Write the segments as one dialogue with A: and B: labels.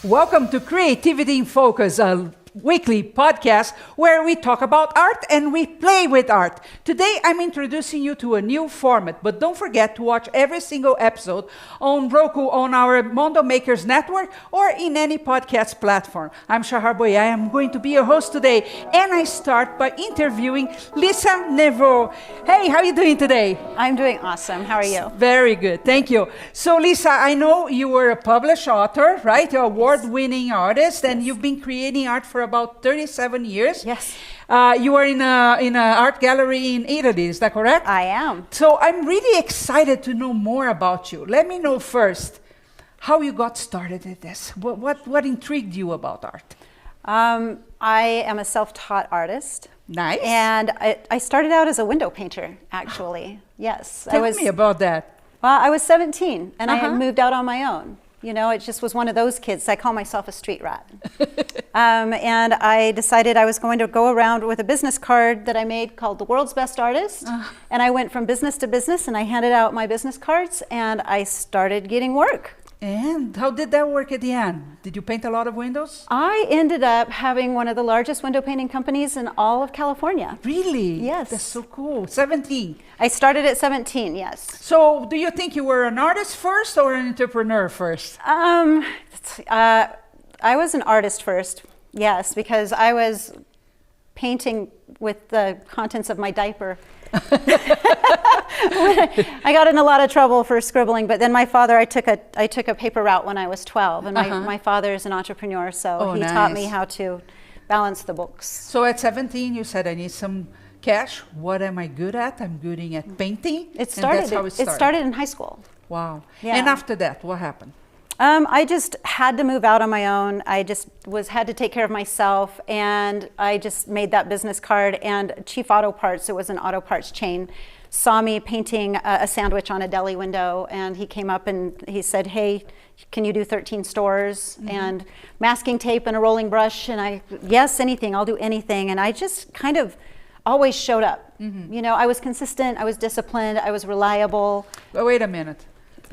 A: Welcome to Creativity in Focus, a weekly podcast where we talk about art and we play with art. Today I'm introducing you to a new format, but don't forget to watch every single episode on Roku, on our Mondo Makers Network, or in any podcast platform. I'm Shahar Boye. I am going to be your host today, and I start by interviewing Lisa Nevot. Hey, how are you doing today?
B: I'm doing awesome. How are you?
A: Very good, thank you. So Lisa, I know you were a published author, right? You're an award-winning artist, and you've been creating art for about 37 years.
B: Yes.
A: You are in an art gallery in Italy, is that correct?
B: I am.
A: So I'm really excited to know more about you. Let me know first how you got started at this. What intrigued you about art?
B: I am a self-taught artist.
A: Nice.
B: And I started out as a window painter, actually. Yes.
A: Tell me about that.
B: Well, I was 17 and I had moved out on my own. You know, it just was one of those kids. I call myself a street rat. And I decided I was going to go around with a business card that I made called The World's Best Artist. And I went from business to business and I handed out my business cards and I started getting work.
A: And how did that work at the end? Did you paint a lot of windows?
B: I ended up having one of the largest window painting companies in all of California.
A: Really?
B: Yes.
A: That's so cool. 17.
B: I started at 17, yes.
A: So do you think you were an artist first or an entrepreneur first?
B: I was an artist first, yes, because I was painting with the contents of my diaper. I got in a lot of trouble for scribbling, but then my father, I took a paper route when I was 12, and my father is an entrepreneur, so he taught me how to balance the books.
A: So at 17, you said, I need some cash. What am I good at? I'm good at painting.
B: It started in high school.
A: Wow.
B: Yeah.
A: And after that, what happened?
B: I just had to move out on my own. I just had to take care of myself, and I just made that business card. And Chief Auto Parts, it was an auto parts chain, saw me painting a sandwich on a deli window, and he came up and he said, "Hey, can you do 13 stores and masking tape and a rolling brush?" And yes, anything, I'll do anything. And I just kind of always showed up. You know, I was consistent, I was disciplined, I was reliable.
A: But wait a minute.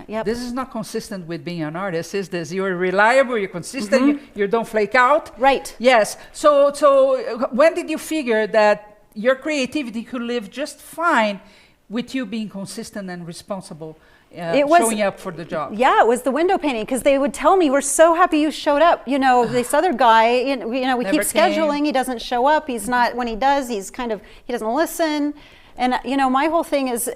B: Yep.
A: This is not consistent with being an artist, is this? You're reliable, you're consistent, you don't flake out.
B: Right.
A: Yes. So when did you figure that your creativity could live just fine with you being consistent and responsible, showing up for the job?
B: Yeah, it was the window painting, because they would tell me, "We're so happy you showed up. You know, this other guy, we keep scheduling, he doesn't show up, he's not, when he does, he doesn't listen." And you know, my whole thing is,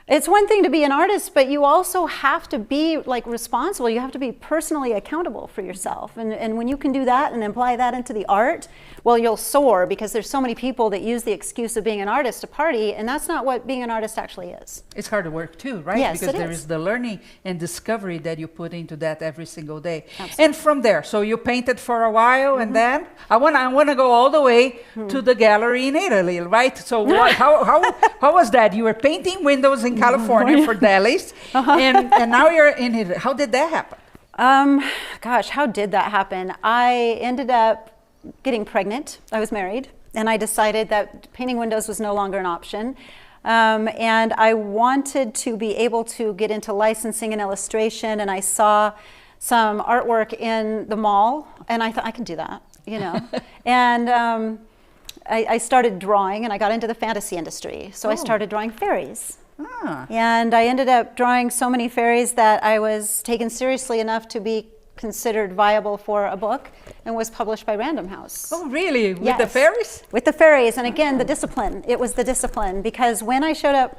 B: it's one thing to be an artist, but you also have to be responsible. You have to be personally accountable for yourself. And when you can do that and apply that into the art, well, you'll soar, because there's so many people that use the excuse of being an artist to party, and that's not what being an artist actually is.
A: It's hard work too, right?
B: Yes,
A: because
B: it
A: there is the learning and discovery that you put into that every single day.
B: Absolutely.
A: And from there, so you painted for a while, and then I want to go all the way to the gallery in Italy, right? So how was that? You were painting windows in California for delis, and now you're in Italy. How did that happen?
B: Gosh, how did that happen? I ended up getting pregnant. I was married, and I decided that painting windows was no longer an option. And I wanted to be able to get into licensing and illustration, and I saw some artwork in the mall, and I thought, I can do that, you know. And I started drawing, and I got into the fantasy industry. So I started drawing fairies. And I ended up drawing so many fairies that I was taken seriously enough to be considered viable for a book, and was published by Random House.
A: Oh, really? With
B: Yes.
A: the fairies?
B: With the fairies. And again, the discipline. It was the discipline, because when I showed up,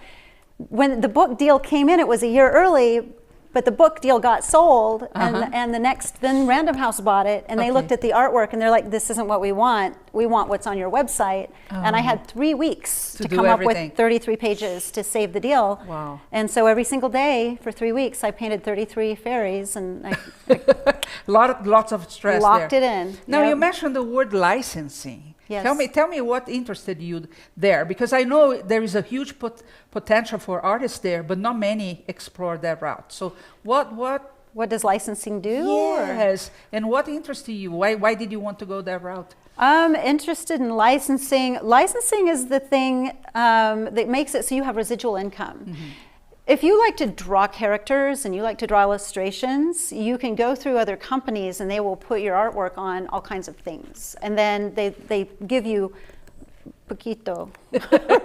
B: when the book deal came in, it was a year early, but the book deal got sold, and then Random House bought it, and they looked at the artwork, and they're like, "This isn't what we want. We want what's on your website." And I had 3 weeks to come up with 33 pages to save the deal.
A: Wow.
B: And so every single day for 3 weeks, I painted 33 fairies, and I
A: lots of stress
B: locked it in.
A: Now, you mentioned the word licensing.
B: Yes.
A: Tell me what interested you there, because I know there is a huge potential for artists there, but not many explore that route. So what
B: does licensing do?
A: Yes, and what interested you? Why did you want to go that route?
B: I'm interested in licensing. Licensing is the thing that makes it so you have residual income. If you like to draw characters and you like to draw illustrations, you can go through other companies and they will put your artwork on all kinds of things. And then they give you poquito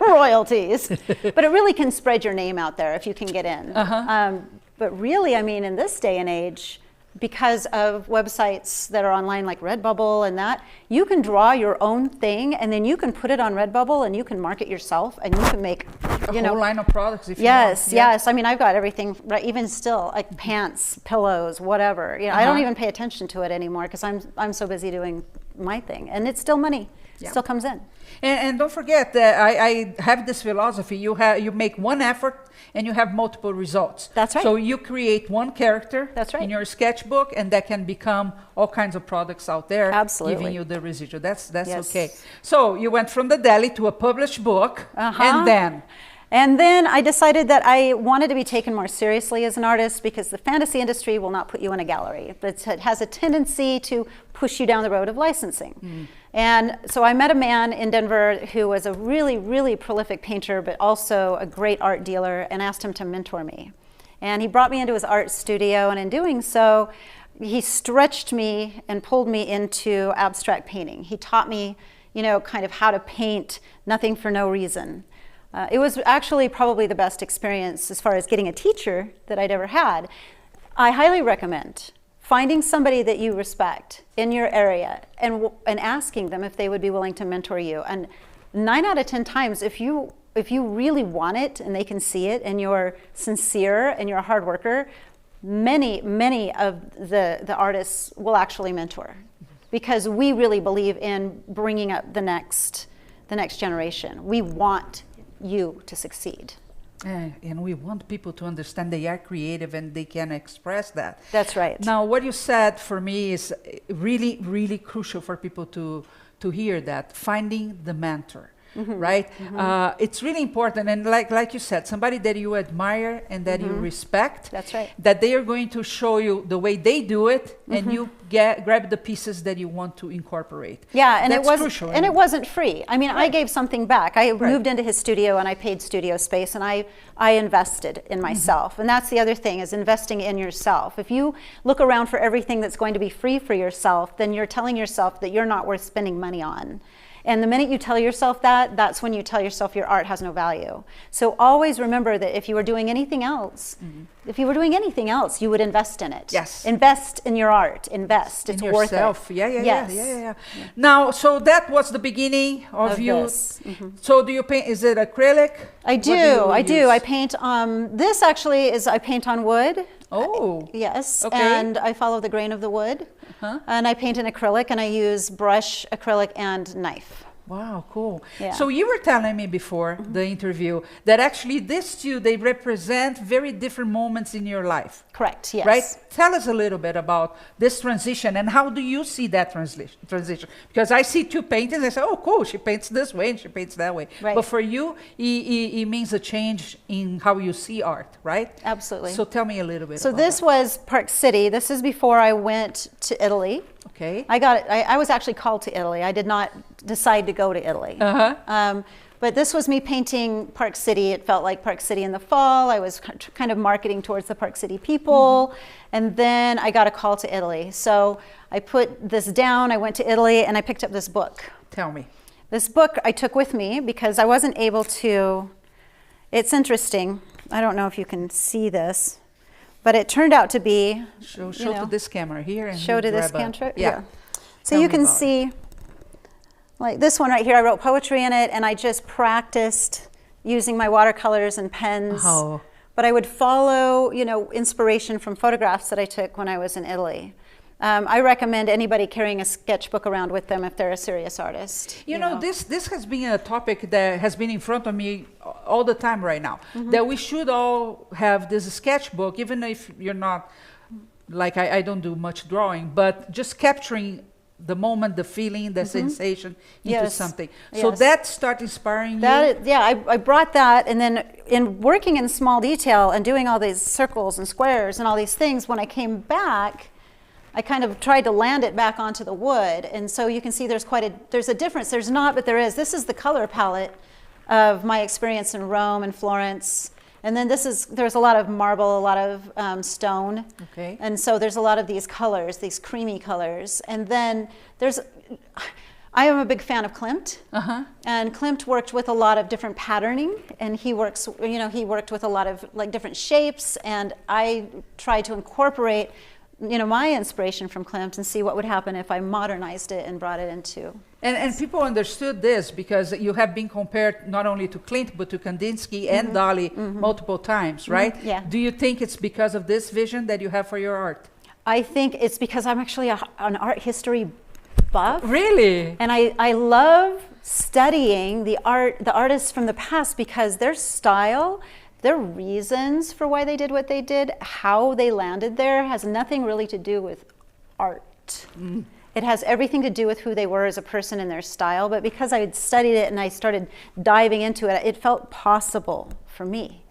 B: royalties. But it really can spread your name out there if you can get in. But really, I mean, in this day and age, because of websites that are online like Redbubble and that, you can draw your own thing and then you can put it on Redbubble and you can market yourself and you can make
A: a whole line of products if
B: yes,
A: you want.
B: Yes. I mean, I've got everything, right, even still, like pants, pillows, whatever. You know, I don't even pay attention to it anymore because I'm so busy doing my thing. And it's still money. It still comes in.
A: And don't forget that I have this philosophy. You make one effort and you have multiple results.
B: That's right.
A: So you create one character
B: in
A: your sketchbook, and that can become all kinds of products out there.
B: Absolutely.
A: Giving you the residual. That's
B: Yes.
A: okay. So you went from the deli to a published book, and then?
B: And then I decided that I wanted to be taken more seriously as an artist because the fantasy industry will not put you in a gallery. It has a tendency to push you down the road of licensing. And so I met a man in Denver who was a really, really prolific painter, but also a great art dealer, and asked him to mentor me. And he brought me into his art studio, and in doing so, he stretched me and pulled me into abstract painting. He taught me, you know, kind of how to paint nothing for no reason. It was actually probably the best experience as far as getting a teacher that I'd ever had. I highly recommend finding somebody that you respect in your area and asking them if they would be willing to mentor you. And 9 out of 10 times, if you really want it and they can see it and you're sincere and you're a hard worker, many of the artists will actually mentor, because we really believe in bringing up the next generation. We want you to succeed.
A: And we want people to understand they are creative and they can express that.
B: That's right.
A: Now, what you said for me is really, really crucial for people to hear that, finding the mentor. Right? It's really important, and like you said, somebody that you admire and that you respect.
B: That's right.
A: That they are going to show you the way they do it, and you grab the pieces that you want to incorporate.
B: Yeah, and
A: that's crucial.
B: And it wasn't free. I mean, I gave something back. I moved into his studio and I paid studio space, and I invested in myself. And that's the other thing, is investing in yourself. If you look around for everything that's going to be free for yourself, then you're telling yourself that you're not worth spending money on. And the minute you tell yourself that, that's when you tell yourself your art has no value. So always remember that if you were doing anything else, you would invest in it.
A: Yes.
B: Invest in your art. Invest. It's
A: in
B: worth
A: yourself.
B: it.
A: Yeah. Now, so that was the beginning of you.
B: This.
A: So do you paint? Is it acrylic?
B: I do. I paint. This actually is. I paint on wood.
A: Oh.
B: Yes.
A: Okay.
B: And I follow the grain of the wood. And I paint in acrylic, and I use brush, acrylic, and knife.
A: Wow, cool.
B: Yeah.
A: So you were telling me before the interview that actually these two, they represent very different moments in your life.
B: Correct, yes.
A: Right? Tell us a little bit about this transition, and how do you see that transition? Because I see two paintings, I say, oh, cool, she paints this way and she paints that way.
B: Right.
A: But for you, it means a change in how you see art, right?
B: Absolutely.
A: So tell me a little bit
B: So
A: about
B: this
A: that.
B: was Park City. This is before I went to Italy.
A: Okay.
B: I was actually called to Italy. I did not decide to go to Italy. But this was me painting Park City. It felt like Park City in the fall. I was kind of marketing towards the Park City people. And then I got a call to Italy. So I put this down. I went to Italy and I picked up this book.
A: Tell me.
B: This book I took with me because I wasn't able to. It's interesting. I don't know if you can see this, but it turned out to be.
A: Show to this camera here. And
B: Show to this
A: grab
B: camera?
A: Yeah.
B: So
A: Tell
B: you
A: me
B: can
A: about it.
B: see, like this one right here, I wrote poetry in it, and I just practiced using my watercolors and pens.
A: Oh.
B: But I would follow, inspiration from photographs that I took when I was in Italy. I recommend anybody carrying a sketchbook around with them if they're a serious artist.
A: You know, this has been a topic that has been in front of me all the time right now, that we should all have this sketchbook, even if you're not, like I don't do much drawing, but just capturing the moment, the feeling, the sensation into something. So that started inspiring you?
B: I brought that, and then in working in small detail and doing all these circles and squares and all these things, when I came back, I kind of tried to land it back onto the wood. And so you can see there's a difference. There's not, but there is. This is the color palette of my experience in Rome and Florence And then there's a lot of marble, a lot of stone.
A: Okay.
B: And so there's a lot of these colors, these creamy colors. And then I am a big fan of Klimt. And Klimt worked with a lot of different patterning, and he worked with a lot of like different shapes, and I tried to incorporate my inspiration from Klimt and see what would happen if I modernized it and brought it into.
A: And people understood this because you have been compared not only to Klimt but to Kandinsky and Dali multiple times, right?
B: Yeah.
A: Do you think it's because of this vision that you have for your art?
B: I think it's because I'm actually an art history buff.
A: Really?
B: And I love studying the artists from the past, because their style, their reasons for why they did what they did, how they landed there, has nothing really to do with art. It has everything to do with who they were as a person and their style. But because I had studied it and I started diving into it, it felt possible for me.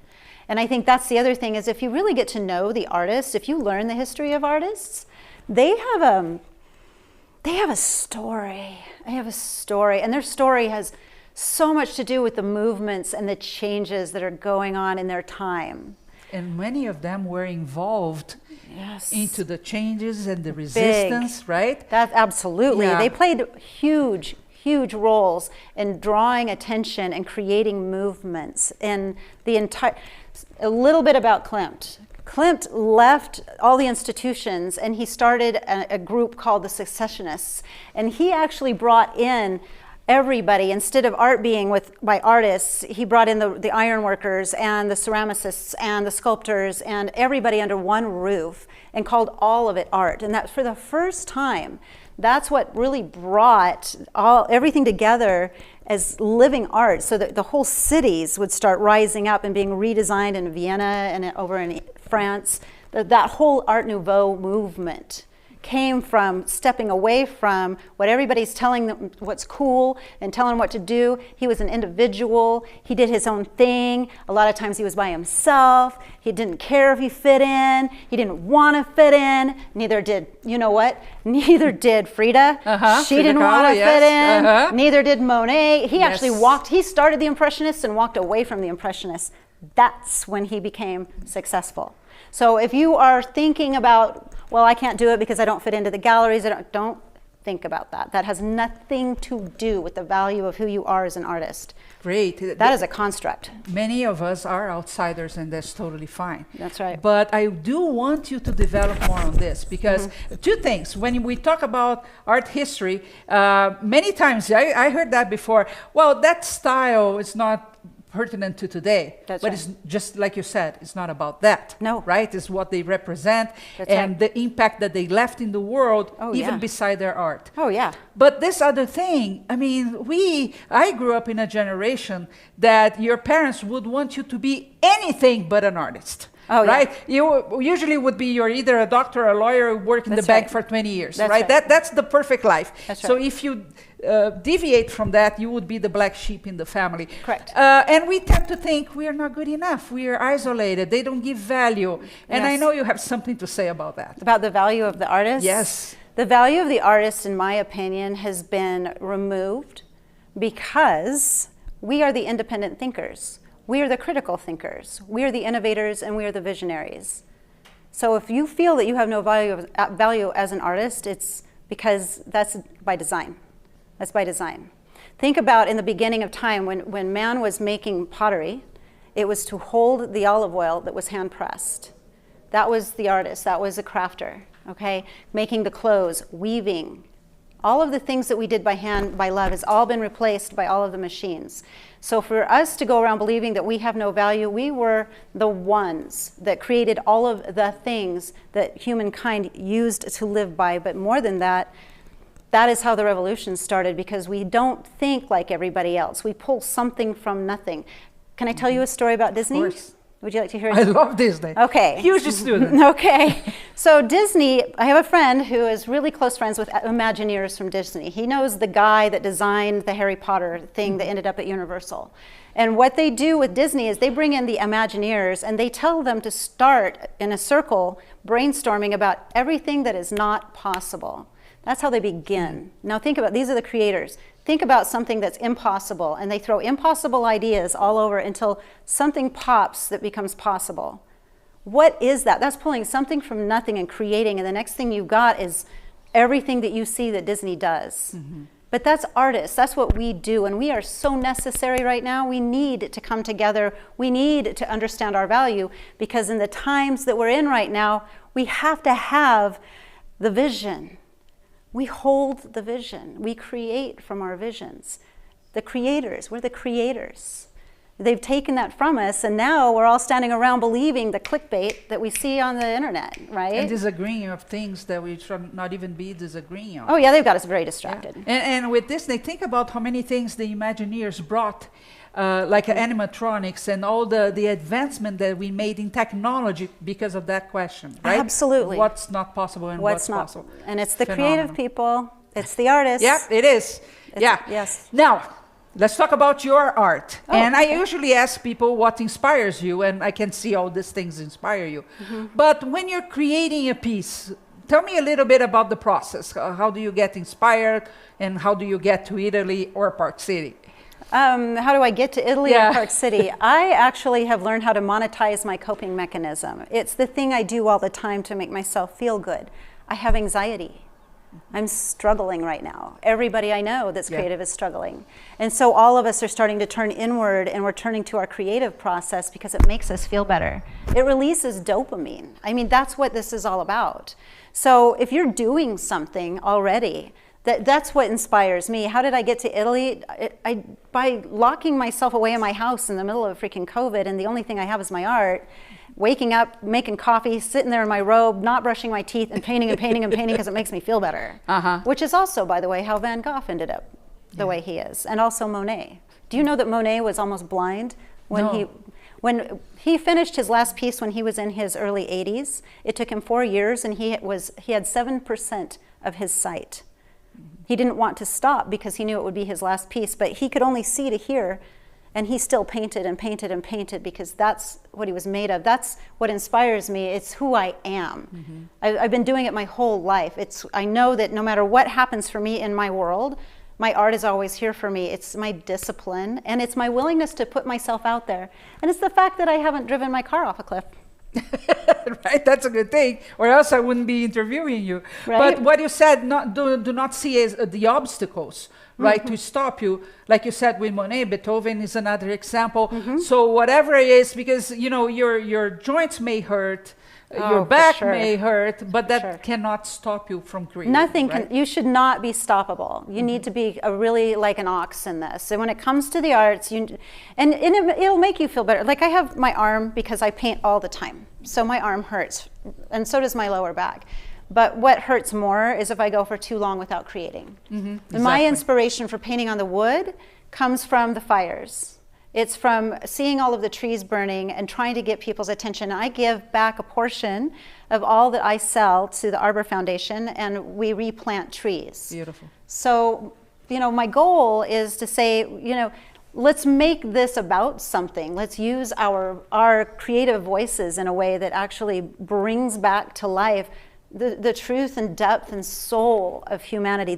B: And I think that's the other thing, is if you really get to know the artists, if you learn the history of artists, they have a story. They have a story, and their story has so much to do with the movements and the changes that are going on in their time.
A: And many of them were involved
B: Yes.
A: into the changes and the resistance, right?
B: That absolutely.
A: Yeah.
B: They played huge roles in drawing attention and creating movements in the entire. A little bit about Klimt. Klimt left all the institutions and he started a group called the Secessionists, and he actually brought in everybody. Instead of art being by artists, he brought in the ironworkers and the ceramicists and the sculptors and everybody under one roof and called all of it art. And that for the first time, that's what really brought everything together as living art, so that the whole cities would start rising up and being redesigned in Vienna and over in France. That whole Art Nouveau movement came from stepping away from what everybody's telling them what's cool and telling them what to do. He was an individual. He did his own thing. A lot of times he was by himself. He didn't care if he fit in. He didn't want to fit in. Neither did, neither did Frida. She
A: Frida
B: didn't want to
A: Kahlo,
B: fit in.
A: yes.
B: Neither did Monet. He actually
A: Yes.
B: he started the Impressionists and walked away from the Impressionists. That's when he became successful. So if you are thinking about, well, I can't do it because I don't fit into the galleries, don't think about that. That has nothing to do with the value of who you are as an artist.
A: Great.
B: That is a construct.
A: Many of us are outsiders, and that's totally fine.
B: That's right.
A: But I do want you to develop more on this, because two things. When we talk about art history, many times I heard that before. Well, that style is not pertinent to today.
B: That's
A: but
B: right.
A: it's just like you said, it's not about that.
B: No.
A: Right? It's what they represent
B: That's
A: and
B: right.
A: the impact that they left in the world, even
B: yeah.
A: beside their art.
B: Oh, yeah.
A: But this other thing, I mean, I grew up in a generation that your parents would want you to be anything but an artist.
B: Oh, yeah.
A: Right? You usually would be, you're either a doctor or a lawyer, work in
B: That's
A: the bank
B: right.
A: for 20 years,
B: That's
A: right?
B: right.
A: That's the perfect life.
B: That's
A: So
B: right.
A: if you deviate from that, you would be the black sheep in the family.
B: Correct.
A: And we tend to think we are not good enough. We are isolated. They don't give value. And I
B: Yes.
A: know you have something to say about that.
B: About the value of the artist?
A: Yes.
B: The value of the artist, in my opinion, has been removed because we are the independent thinkers. We are the critical thinkers. We are the innovators, and we are the visionaries. So if you feel that you have no value as an artist, it's because that's by design. That's by design. Think about in the beginning of time when man was making pottery, it was to hold the olive oil that was hand pressed. That was the artist, that was the crafter, okay? Making the clothes, weaving. All of the things that we did by hand, by love, has all been replaced by all of the machines. So for us to go around believing that we have no value, we were the ones that created all of the things that humankind used to live by. But more than that, that is how the revolution started, because we don't think like everybody else. We pull something from nothing. Can I tell you a story about Disney?
A: Of course.
B: Would you like to hear it?
A: I love Disney.
B: Okay.
A: Huge student.
B: Okay. So Disney, I have a friend who is really close friends with Imagineers from Disney. He knows the guy that designed the Harry Potter thing that ended up at Universal. And what they do with Disney is they bring in the Imagineers and they tell them to start in a circle brainstorming about everything that is not possible. That's how they begin. Now think about it. These are the creators. think about something that's impossible, and they throw impossible ideas all over until something pops that becomes possible. What is that? That's pulling something from nothing and creating, and the next thing you've got is everything that you see that Disney does. But that's artists. That's what we do, and we are so necessary right now. We need to come together. We need to understand our value, because in the times that we're in right now, we have to have the vision. We hold the vision. We create from our visions. The creators, we're the creators. They've taken that from us, and now we're all standing around believing the clickbait that we see on the internet, right?
A: And disagreeing of things that we should not even be disagreeing on.
B: Oh yeah, they've got us very distracted.
A: Yeah. And with Disney, think about how many things the Imagineers brought, like animatronics and all the advancement that we made in technology because of that question, right?
B: Absolutely.
A: What's not possible and what's
B: not
A: possible.
B: And it's the
A: Phenomenal.
B: creative people. It's the artists.
A: Yeah, it is.
B: Yes.
A: Now, let's talk about your art.
B: Oh,
A: and
B: okay.
A: I usually ask people what inspires you, and I can see all these things inspire you. But when you're creating a piece, tell me a little bit about the process. How do you get inspired, and how do you get to Italy or Park City?
B: How do I get to Italy
A: Yeah.
B: or Park City? I actually have learned how to monetize my coping mechanism. It's the thing I do all the time to make myself feel good. I have anxiety. I'm struggling right now. Everybody I know that's creative is struggling. And so all of us are starting to turn inward, and we're turning to our creative process because it makes us feel better. It releases dopamine. I mean, that's what this is all about. So if you're doing something already, that's what inspires me. How did I get to Italy? By locking myself away in my house in the middle of freaking COVID, and the only thing I have is my art. Waking up, making coffee, sitting there in my robe, not brushing my teeth, and painting and painting and painting because it makes me feel better. Which is also, by the way, how Van Gogh ended up the way he is, and also Monet. Do you know that Monet was almost blind when he finished his last piece when he was in his early 80s? It took him 4 years, and he had 7% of his sight. He didn't want to stop because he knew it would be his last piece, but he could only see to hear. And he still painted and painted and painted because that's what he was made of. That's what inspires me. It's who I am. I've been doing it my whole life. I know that no matter what happens for me in my world, my art is always here for me. It's my discipline, and it's my willingness to put myself out there. And it's the fact that I haven't driven my car off a cliff.
A: Right, that's a good thing, or else I wouldn't be interviewing you.
B: Right.
A: But what you said, do not see as the obstacles, right, to stop you. Like you said with Monet, Beethoven is another example. So whatever it is, because your joints may hurt, your back may hurt, but that cannot stop you from creating.
B: Nothing
A: right?
B: can. You should not be stoppable. You need to be really like an ox in this. And when it comes to the arts, it'll make you feel better. Like I have my arm because I paint all the time, so my arm hurts, and so does my lower back. But what hurts more is if I go for too long without creating.
A: Exactly.
B: My inspiration for painting on the wood comes from the fires. It's from seeing all of the trees burning and trying to get people's attention. I give back a portion of all that I sell to the Arbor Foundation, and we replant trees.
A: Beautiful.
B: So, my goal is to say, let's make this about something. Let's use our creative voices in a way that actually brings back to life the truth and depth and soul of humanity.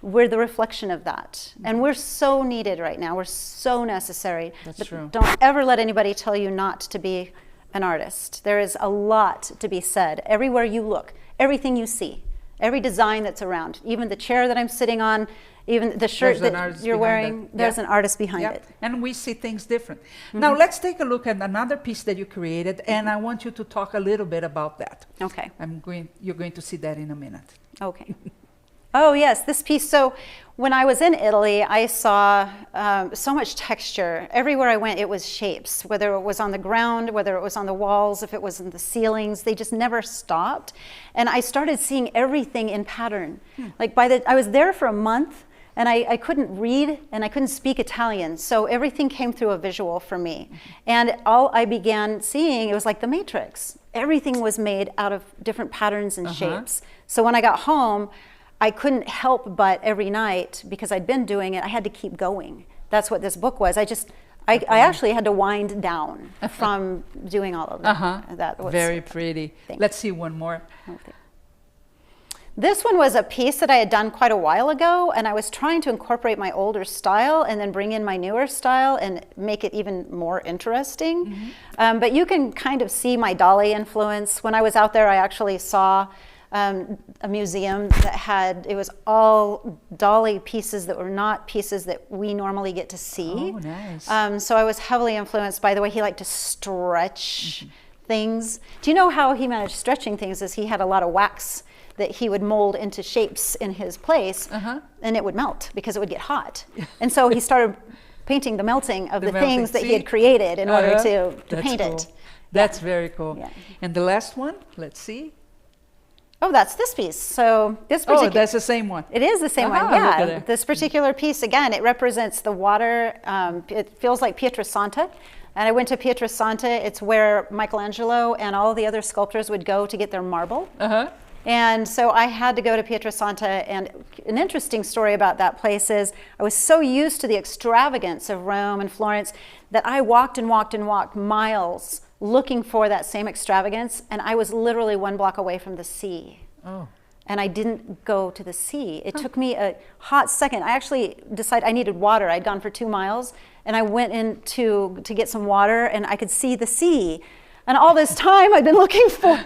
B: We're the reflection of that. And we're so needed right now. We're so necessary.
A: That's true.
B: Don't ever let anybody tell you not to be an artist. There is a lot to be said. Everywhere you look, everything you see, every design that's around, even the chair that I'm sitting on, even the shirt that you're wearing, there's an artist behind it.
A: And we see things different. Now let's take a look at another piece that you created, and I want you to talk a little bit about that.
B: Okay.
A: You're going to see that in a minute.
B: Okay. Oh yes, this piece. So when I was in Italy, I saw so much texture. Everywhere I went, it was shapes, whether it was on the ground, whether it was on the walls, if it was in the ceilings, they just never stopped. And I started seeing everything in pattern. Like I was there for a month, and I couldn't read and I couldn't speak Italian. So everything came through a visual for me. And all I began seeing, it was like the Matrix. Everything was made out of different patterns and shapes. So when I got home, I couldn't help but every night, because I'd been doing it, I had to keep going. That's what this book was. I actually had to wind down from doing all of that. That was
A: very pretty.
B: Thanks.
A: Let's see one more.
B: Okay. This one was a piece that I had done quite a while ago, and I was trying to incorporate my older style and then bring in my newer style and make it even more interesting. But you can kind of see my dolly influence. When I was out there, I actually saw a museum that had, it was all dolly pieces that were not pieces that we normally get to see.
A: Oh, nice.
B: So I was heavily influenced by the way he liked to stretch things. Do you know how he managed stretching things? Is he had a lot of wax that he would mold into shapes in his place, and it would melt because it would get hot. And so he started painting the melting of the things that he had created in order to paint it.
A: That's very cool.
B: Yeah.
A: And the last one, let's see.
B: Oh, that's this piece. So this particular,
A: Oh, that's the same one.
B: it is the same one,
A: Look at
B: yeah.
A: it.
B: This particular piece, again, it represents the water. It feels like Pietrasanta. And I went to Pietrasanta. It's where Michelangelo and all the other sculptors would go to get their marble. And so I had to go to Pietrasanta, and an interesting story about that place is I was so used to the extravagance of Rome and Florence that I walked and walked and walked miles looking for that same extravagance, and I was literally 1 block away from the sea.
A: Oh.
B: And I didn't go to the sea. It took me a hot second. I actually decided I needed water. I'd gone for 2 miles, and I went in to get some water, and I could see the sea. And all this time I'd been looking for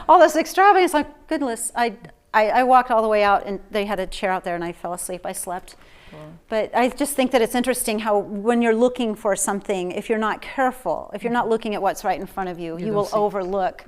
B: all this extravagance. Like, goodness, I walked all the way out, and they had a chair out there, and I fell asleep. I slept. But I just think that it's interesting how when you're looking for something, if you're not careful, if you're not looking at what's right in front of you, you will overlook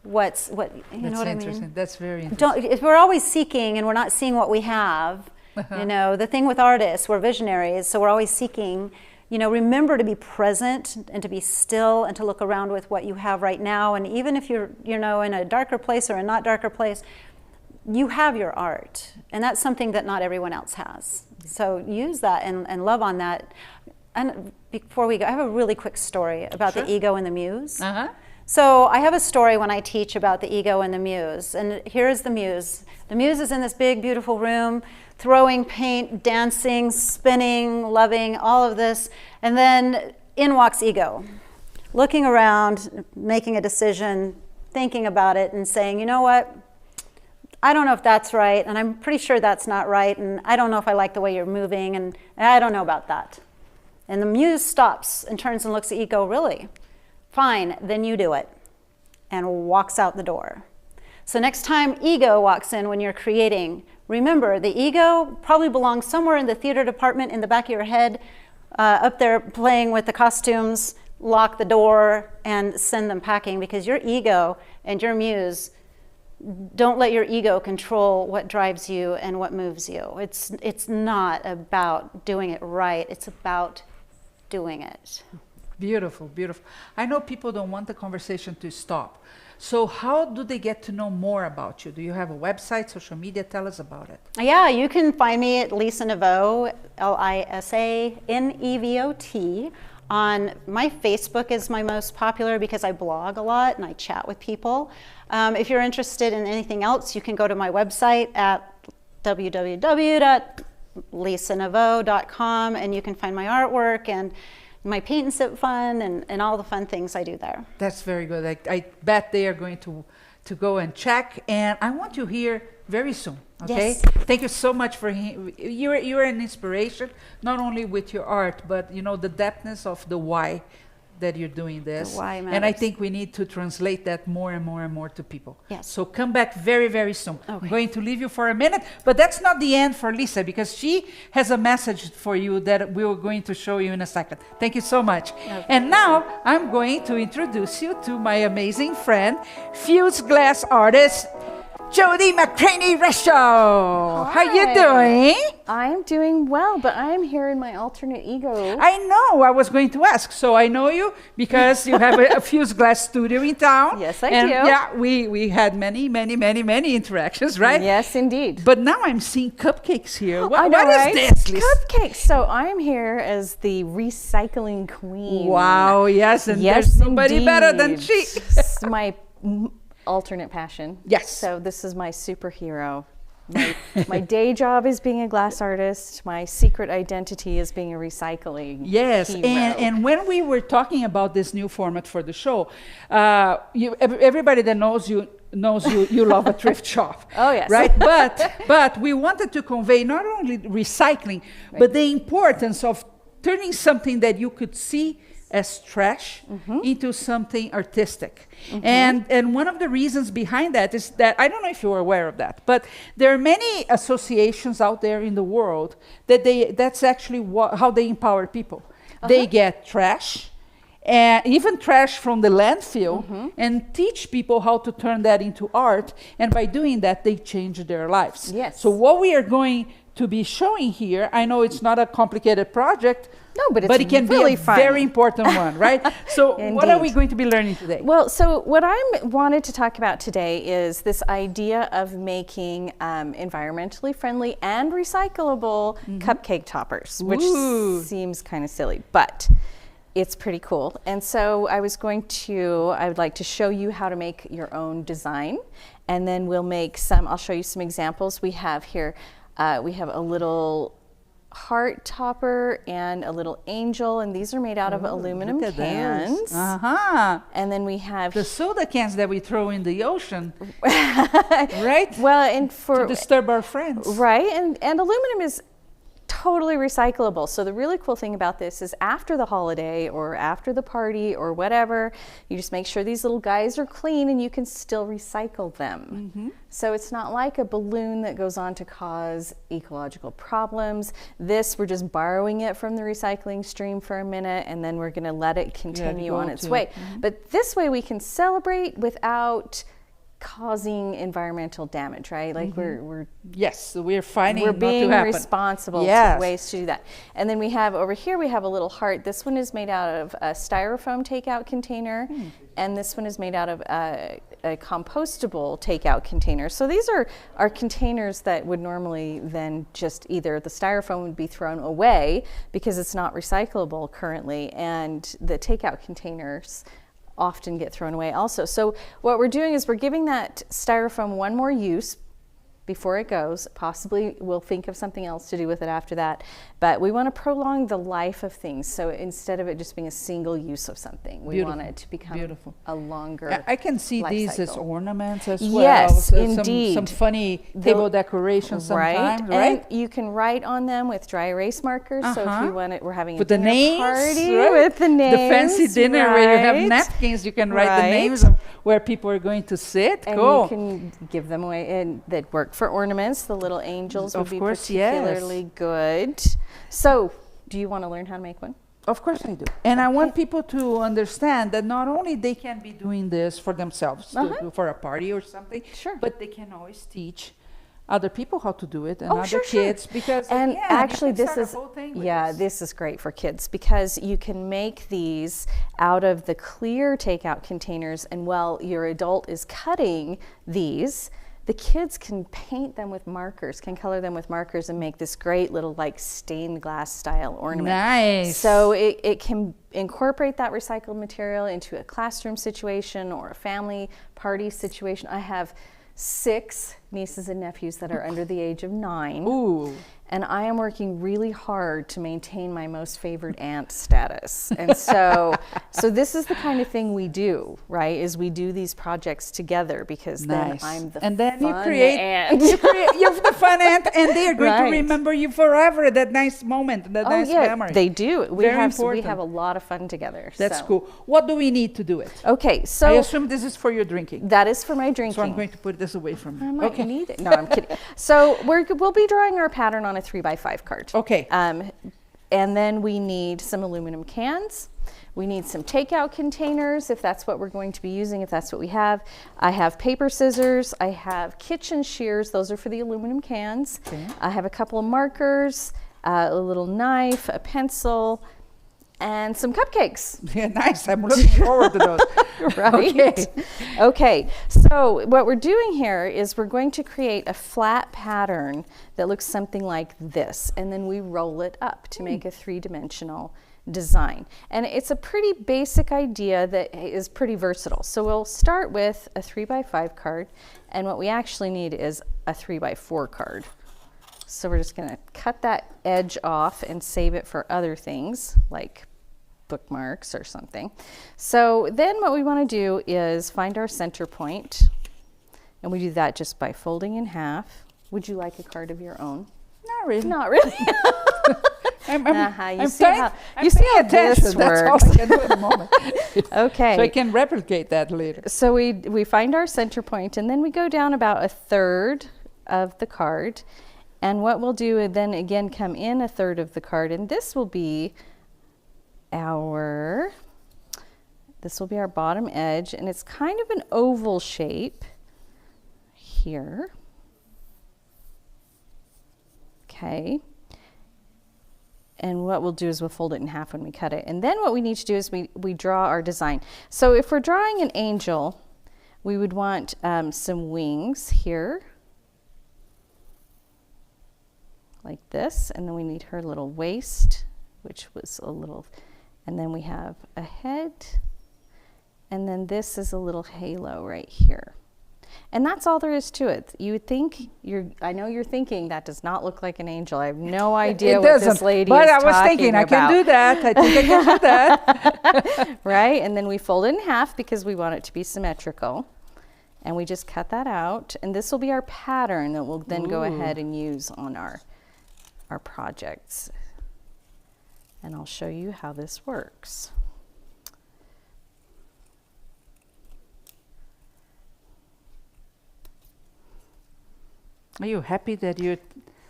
B: what you know what I mean?
A: That's very interesting.
B: If we're always seeking and we're not seeing what we have, you know, the thing with artists, we're visionaries, so we're always seeking. You know, remember to be present and to be still and to look around with what you have right now. And even if you're, you know, in a darker place or a not darker place, you have your art. And that's something that not everyone else has. So use that and love on that. And before we go, I have a really quick story about the ego and the muse. So I have a story when I teach about the ego and the muse. And here's the muse. The muse is in this big, beautiful room, throwing paint, dancing, spinning, loving, all of this. And then in walks ego, looking around, making a decision, thinking about it, and saying, you know what? I don't know if that's right, and I'm pretty sure that's not right, and I don't know if I like the way you're moving, and I don't know about that. And the muse stops and turns and looks at ego, really? Fine, then you do it, and walks out the door. So next time ego walks in when you're creating, remember the ego probably belongs somewhere in the theater department in the back of your head, up there playing with the costumes. Lock the door and send them packing, because your ego and your muse, don't let your ego control what drives you and what moves you. It's not about doing it right, it's about doing it.
A: Beautiful, beautiful. I know people don't want the conversation to stop. So how do they get to know more about you? Do you have a website, social media? Tell us about it.
B: Yeah, you can find me at Lisa Nevot, Lisanevot. On my Facebook is my most popular because I blog a lot and I chat with people. If you're interested in anything else, you can go to my website at www.lisanevot.com, and you can find my artwork and my paint and sip fun and all the fun things I do there.
A: That's very good. I bet they are going to go and check, and I want you here very soon. Okay.
B: Yes.
A: Thank you so much for you're an inspiration, not only with your art, but you know the depthness of the why that you're doing this.
B: The why
A: and I
B: matters.
A: think we need to translate that more and more and more to people.
B: Yes.
A: So come back very, very soon.
B: Okay.
A: I'm going to leave you for a minute, but that's not the end for Lisa, because she has a message for you that we were going to show you in a second. Thank you so much.
B: Okay.
A: And now I'm going to introduce you to my amazing friend, fused glass artist, Jody McCraney-Resho. How you doing?
C: I'm doing well, but I'm here in my alternate ego.
A: I know, I was going to ask. So I know you because you have a fused glass studio in town.
C: Yes, I
A: and
C: do.
A: Yeah, we had many interactions, right?
C: Yes, indeed.
A: But now I'm seeing cupcakes here.
C: I know,
A: what is
C: right?
A: this, Lisa?
C: Cupcakes. So I'm here as the recycling queen.
A: Wow, yes, and
C: Yes,
A: there's nobody better than
C: indeed.
A: she.
C: It's my alternate passion.
A: Yes.
C: So this is my superhero. My day job is being a glass artist. My secret identity is being a recycling
A: Yes,
C: hero.
A: and when we were talking about this new format for the show, everybody that knows you knows you love a thrift shop.
C: Oh, yes.
A: Right? But we wanted to convey not only recycling, but the importance of turning something that you could see as trash into something artistic. And one of the reasons behind that is that, I don't know if you're aware of that, but there are many associations out there in the world that's actually how they empower people. They get trash, and even trash from the landfill, and teach people how to turn that into art, and by doing that, they change their lives.
C: Yes.
A: So what we are going to be showing here, I know it's not a complicated project,
C: No, but it's
A: it can
C: really
A: be a
C: fun.
A: very important one, right? So what are
C: Indeed.
A: we going to be learning today?
C: Well, so what I wanted to talk about today is this idea of making environmentally friendly and recyclable cupcake toppers, which seems kind of silly, but it's pretty cool. And so I would like to show you how to make your own design, and then I'll show you some examples. We have here, we have a little heart topper and a little angel, and these are made out of aluminum cans. And then we have
A: the soda cans that we throw in the ocean, right?
C: Well, and to
A: disturb our friends,
C: right? And aluminum is totally recyclable. So the really cool thing about this is after the holiday or after the party or whatever, you just make sure these little guys are clean and you can still recycle them. So it's not like a balloon that goes on to cause ecological problems. We're just borrowing it from the recycling stream for a minute, and then we're going to let it continue on its way. But this way we can celebrate without causing environmental damage, right? Like we're
A: fighting.
C: We're being
A: not to happen.
C: responsible to ways to do that. And then we have over here, we have a little heart. This one is made out of a styrofoam takeout container, and this one is made out of a compostable takeout container. So these are containers that would normally then just either the styrofoam would be thrown away because it's not recyclable currently, and the takeout containers often get thrown away also. So what we're doing is we're giving that styrofoam one more use before it goes. Possibly we'll think of something else to do with it after that, but we want to prolong the life of things. So instead of it just being a single use of something, we want it to become a longer
A: I can see these
C: cycle.
A: as ornaments as well.
C: Yes,
A: So
C: indeed.
A: Some funny table decorations sometimes, right?
C: And you can write on them with dry erase markers. So if you want it, we're having
A: with
C: a dinner
A: the names,
C: party
A: right?
C: with the names.
A: The fancy dinner where you have napkins, you can write the names of where people are going to sit.
C: And you can give them away, and that work for ornaments. The little angels would be particularly good. So, do you want to learn how to make one?
A: Of course I do. And I want people to understand that not only they can be doing this for themselves, for a party or something, but they can always teach other people how to do it, and other kids, because
C: actually this is great for kids, because you can make these out of the clear takeout containers, and while your adult is cutting these, the kids can paint them with markers, can color them with markers, and make this great little like stained glass style ornament.
A: Nice.
C: So it can incorporate that recycled material into a classroom situation or a family party situation. I have 6 nieces and nephews that are under the age of 9.
A: Ooh.
C: And I am working really hard to maintain my most favored aunt status. And so this is the kind of thing we do, right? Is we do these projects together, because then I'm the fun aunt.
A: You're the fun aunt, and they are going to remember you forever, that nice moment, that nice memory.
C: They do. We
A: Very
C: have
A: important.
C: We have a lot of fun together.
A: That's cool. What do we need to do it?
C: Okay, so
A: I assume this is for your drinking.
C: That is for my drinking.
A: So I'm going to put this away from you.
C: I might need it. No, I'm kidding. So we'll be drawing our pattern on a 3x5 card.
A: Okay.
C: And then we need some aluminum cans. We need some takeout containers, if that's what we're going to be using, if that's what we have. I have paper scissors. I have kitchen shears. Those are for the aluminum cans. Okay. I have a couple of markers, a little knife, a pencil, and some cupcakes.
A: Yeah, nice. I'm looking forward to those.
C: Right? Okay. So what we're doing here is we're going to create a flat pattern that looks something like this, and then we roll it up to make a 3-dimensional design. And it's a pretty basic idea that is pretty versatile. So we'll start with a 3x5 card, and what we actually need is a 3x4 card. So we're just going to cut that edge off and save it for other things like bookmarks or something. So then what we want to do is find our center point. And we do that just by folding in half. Would you like a card of your own?
A: Not really.
C: Not really.
A: I'm
C: see how this
A: That's
C: works.
A: all I can do at the moment.
C: Okay.
A: So I can replicate that later.
C: So we find our center point, and then we go down about a third of the card. And what we'll do is then again come in a third of the card, and this will be our bottom edge, and it's kind of an oval shape here. Okay. And what we'll do is we'll fold it in half when we cut it. And then what we need to do is we draw our design. So if we're drawing an angel, we would want some wings here, like this. And then we need her little waist, which was a little, and then we have a head. And then this is a little halo right here. And that's all there is to it. You would think, I know you're thinking, that does not look like an angel. I have no idea what this lady is talking about.
A: But I was thinking, I can do that. I think I can do that.
C: Right? And then we fold it in half because we want it to be symmetrical. And we just cut that out. And this will be our pattern that we'll then go ahead and use on our projects. And I'll show you how this works.
A: Are you happy that you're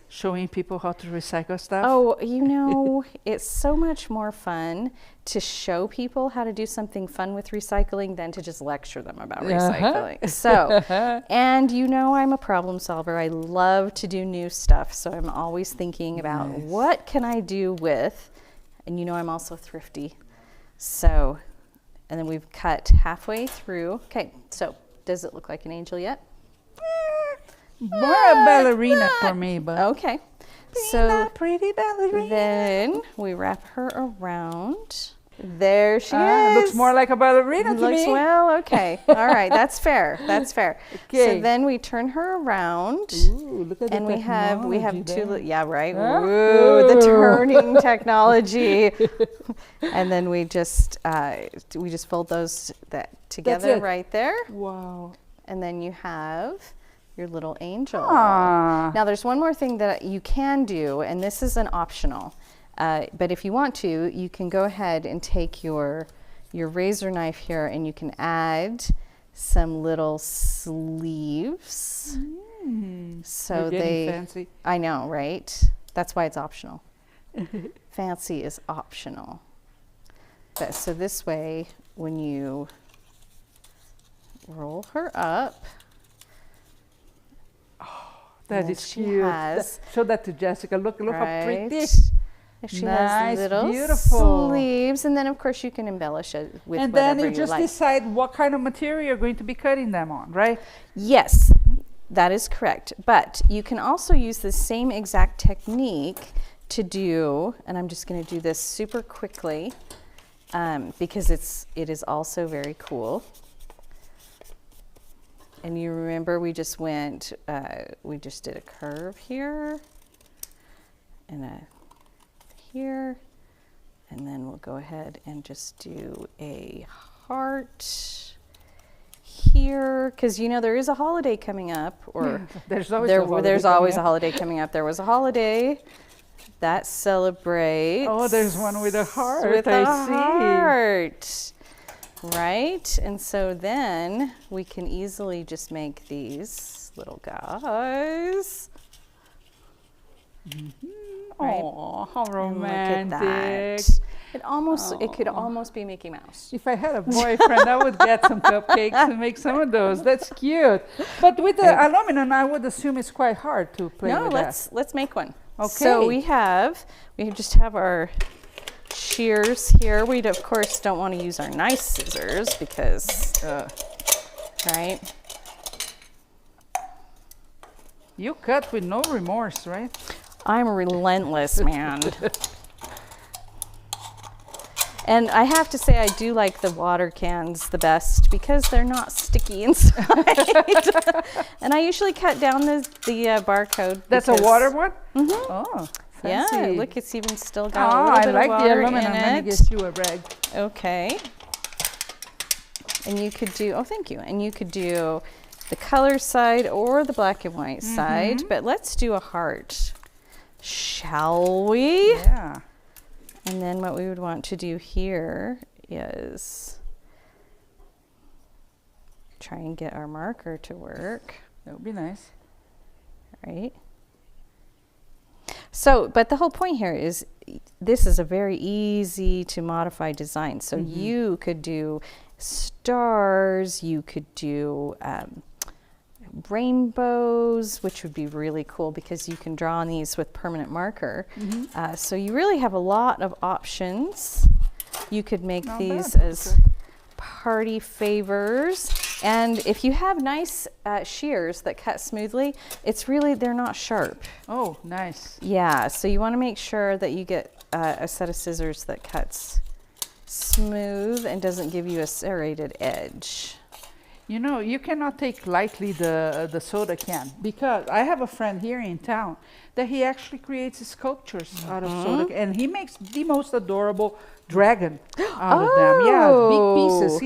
A: showing people how to recycle stuff?
C: Oh, you know, it's so much more fun to show people how to do something fun with recycling than to just lecture them about recycling. So, and you know I'm a problem solver. I love to do new stuff. So I'm always thinking about what can I do with, and you know I'm also thrifty. So, and then we've cut halfway through. Okay, so does it look like an angel yet?
A: More a ballerina for me, but
C: okay. So
A: pretty ballerina.
C: Then we wrap her around. There she is.
A: Looks more like a ballerina to
C: looks
A: me.
C: Well, okay. All right, that's fair. That's fair.
A: Okay.
C: So then we turn her around.
A: Ooh, look at
C: and
A: the
C: we have two. Yeah, right.
A: Oh.
C: Ooh, the turning technology. And then we just fold those together right there.
A: Wow.
C: And then you have your little angel.
A: Aww.
C: Now there's one more thing that you can do, and this is an optional. But if you want to, you can go ahead and take your razor knife here, and you can add some little sleeves. So
A: they fancy.
C: I know, right? That's why it's optional. Fancy is optional. But so this way, when you roll her up,
A: that is cute. Show that to Jessica. Look how pretty.
C: She has little
A: beautiful
C: sleeves, and then of course you can embellish it with
A: and
C: whatever
A: then you just
C: like.
A: Decide what kind of material you're going to be cutting them on, right?
C: Yes, that is correct. But you can also use the same exact technique to do, and I'm just going to do this super quickly because it is also very cool. And you remember we just did a curve here and a here, and then we'll go ahead and just do a heart here, because you know there is a holiday coming up, or
A: there's always
C: a holiday coming up. There was a holiday that celebrates.
A: Oh, there's one with a heart.
C: With
A: I
C: a
A: see.
C: heart. Right, and so then we can easily just make these little guys. Right?
A: Oh, how romantic!
C: Look at that. It could almost be Mickey Mouse.
A: If I had a boyfriend, I would get some cupcakes and make some of those. That's cute. But with the aluminum, I would assume it's quite hard to play with that.
C: Let's make one.
A: Okay.
C: So we just have our shears here. We of course don't want to use our nice scissors because, right?
A: You cut with no remorse, right?
C: I'm relentless, man. And I have to say I do like the water cans the best because they're not sticky inside. And I usually cut down the barcode.
A: That's a water one?
C: Mm-hmm.
A: Oh, fancy.
C: Yeah, look, it's even still got a little bit
A: I like
C: of water
A: the aluminum.
C: in
A: Let me
C: it.
A: get you a rag.
C: Okay. And you could do, thank you. And you could do the color side or the black and white side, but let's do a heart, shall we?
A: Yeah.
C: And then what we would want to do here is try and get our marker to work.
A: That would be nice.
C: Right. So, but the whole point here is this is a very easy to modify design. So you could do stars, you could do rainbows, which would be really cool because you can draw on these with permanent marker. So you really have a lot of options. You could make these as party favors. And if you have nice shears that cut smoothly, it's really, they're not sharp.
A: Oh, nice.
C: Yeah, so you want to make sure that you get a set of scissors that cuts smooth and doesn't give you a serrated edge.
A: You know, you cannot take lightly the soda can, because I have a friend here in town that he actually creates sculptures out of soda, and he makes the most adorable dragon out of them. Yeah, big pieces.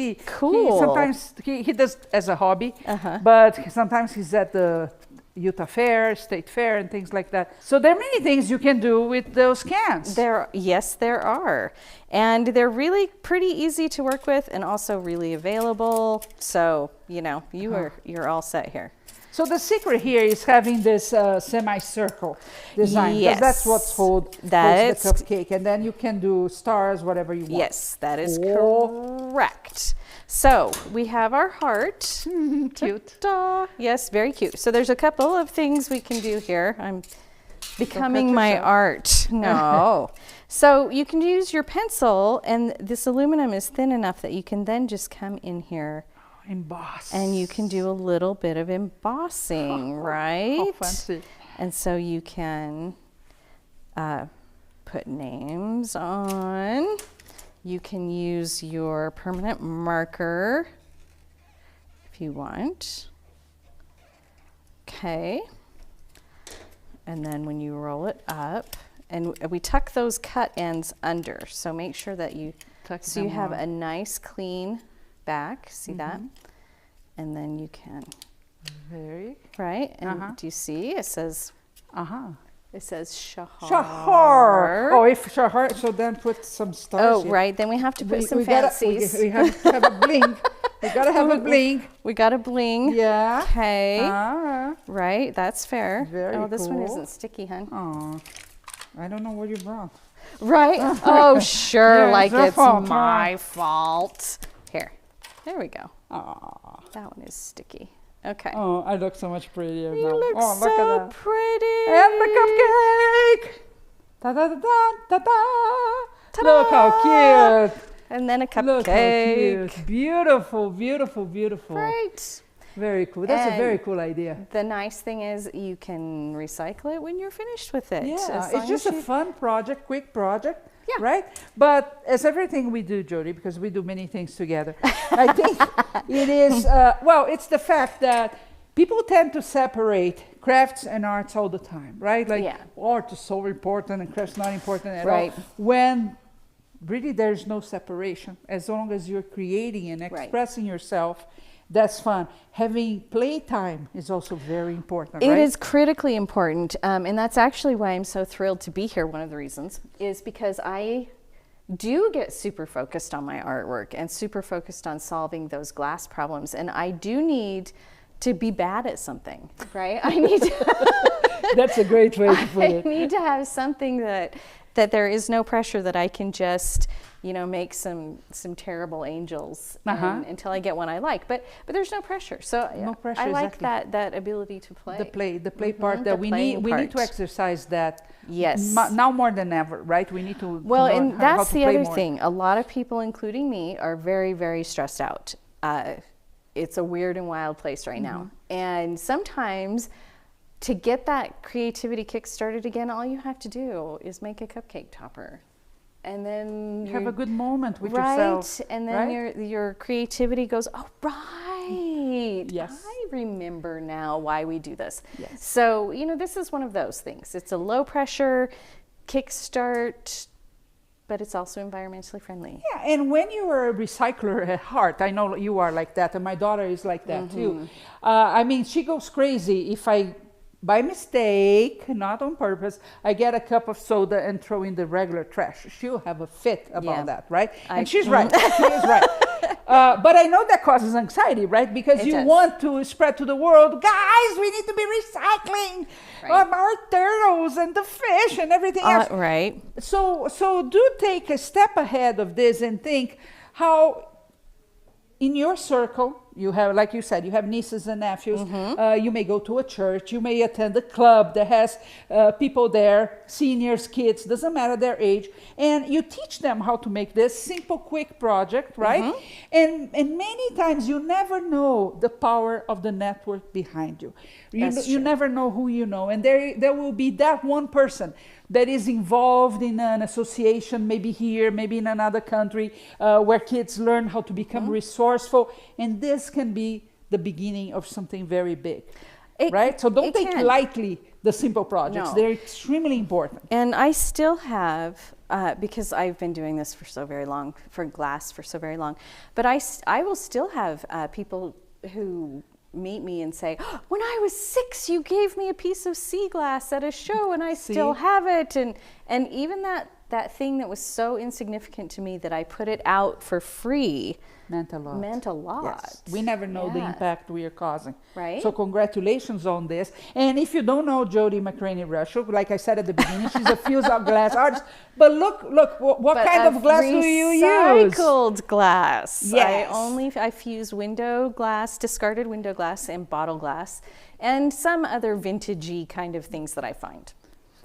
A: He does as a hobby, but sometimes he's at the Utah Fair, State Fair, and things like that. So there are many things you can do with those cans.
C: Yes, there are. And they're really pretty easy to work with and also really available. So, you know, you're all set here.
A: So the secret here is having this semicircle design.
C: Yes.
A: That's what's holds the cupcake. And then you can do stars, whatever you want.
C: Yes, that is correct. So we have our heart.
A: Cute.
C: Ta-da. Yes, very cute. So there's a couple of things we can do here. I'm becoming my art. No. So you can use your pencil, and this aluminum is thin enough that you can then just come in here.
A: Emboss.
C: And you can do a little bit of embossing, right?
A: Oh, fancy.
C: And so you can put names on. You can use your permanent marker if you want. Okay. And then when you roll it up, and we tuck those cut ends under, so make sure that you tuck so you have a nice clean back. See that? And then you can. Right? And do you see? It says. It says Shahar.
A: Shahar. Oh, if Shahar, so then put some stars.
C: Oh, here. Right. Then we have to put some fancies.
A: We have to have a bling. We gotta have a bling.
C: We got a bling.
A: Yeah.
C: Okay. Right. That's fair.
A: Very cool.
C: Oh, this one isn't sticky, hun.
A: Oh, I don't know what you brought.
C: Right. Oh, sure.
A: Yeah,
C: like it's
A: fault,
C: my fault. Here. There we go.
A: Oh.
C: That one is sticky. Okay.
A: Oh, I look so much prettier
C: you
A: now.
C: Look
A: oh,
C: so
A: look at that.
C: pretty.
A: And the cupcake. Da da da da da da. Ta-da. Look how cute.
C: And then a cupcake.
A: Look how cute. Beautiful, beautiful, beautiful.
C: Right.
A: Very cool. That's a very cool idea.
C: The nice thing is you can recycle it when you're finished with it.
A: Yeah, it's just a fun project, quick project.
C: Yeah.
A: Right? But as everything we do, Jody, because we do many things together, I think it is, well, it's the fact that people tend to separate crafts and arts all the time, right? Like art is so important and crafts not important at all. When really there's no separation. As long as you're creating and expressing yourself, that's fun. Having playtime is also very important,
C: right? It is critically important. And that's actually why I'm so thrilled to be here. One of the reasons is because I do get super focused on my artwork and super focused on solving those glass problems. And I do need to be bad at something, right? I need to
A: That's a great way to put it.
C: I need to have something that there is no pressure, that I can just, you know, make some terrible angels until I get one I like. But there's no pressure. So
A: no pressure,
C: I like that ability to play.
A: The play part that we need to exercise that.
C: Yes.
A: Now more than ever, right? We need to
C: Well,
A: to
C: and that's the other thing. A lot of people, including me, are very, very stressed out. It's a weird and wild place right now. And sometimes to get that creativity kick-started again, all you have to do is make a cupcake topper. And then
A: you have a good moment with yourself.
C: And then your creativity goes, oh, right.
A: Yes.
C: I remember now why we do this.
A: Yes.
C: So, you know, this is one of those things. It's a low pressure kickstart, but it's also environmentally friendly.
A: Yeah, and when you are a recycler at heart, I know you are like that, and my daughter is like that too. I mean, she goes crazy if I, by mistake, not on purpose, I get a cup of soda and throw in the regular trash. She'll have a fit about that, right? And she's right. She is right. But I know that causes anxiety, right? Because you want to spread to the world, guys, we need to be recycling our turtles and the fish and everything else.
C: Right.
A: So do take a step ahead of this and think how in your circle, you have, like you said, you have nieces and nephews. You may go to a church. You may attend a club that has people there, seniors, kids, doesn't matter their age. And you teach them how to make this simple, quick project, right? And many times you never know the power of the network behind you. You never know who you know. And there will be that one person that is involved in an association, maybe here, maybe in another country, where kids learn how to become resourceful. And this can be the beginning of something very big, right? So don't take lightly the simple projects. No. They're extremely important.
C: And I still have, because I've been doing this for so very long, for glass for so very long, but I will still have people who meet me and say, oh, when I was 6, you gave me a piece of sea glass at a show and I still have it. And even that thing that was so insignificant to me that I put it out for free meant a lot.
A: Yes. We never know the impact we are causing.
C: Right.
A: So congratulations on this. And if you don't know Jody McCraney-Russell, like I said at the beginning, she's a fused out glass artist. But look, what kind of glass do you use?
C: Recycled glass.
A: Yes.
C: I fuse window glass, discarded window glass, and bottle glass, and some other vintagey kind of things that I find.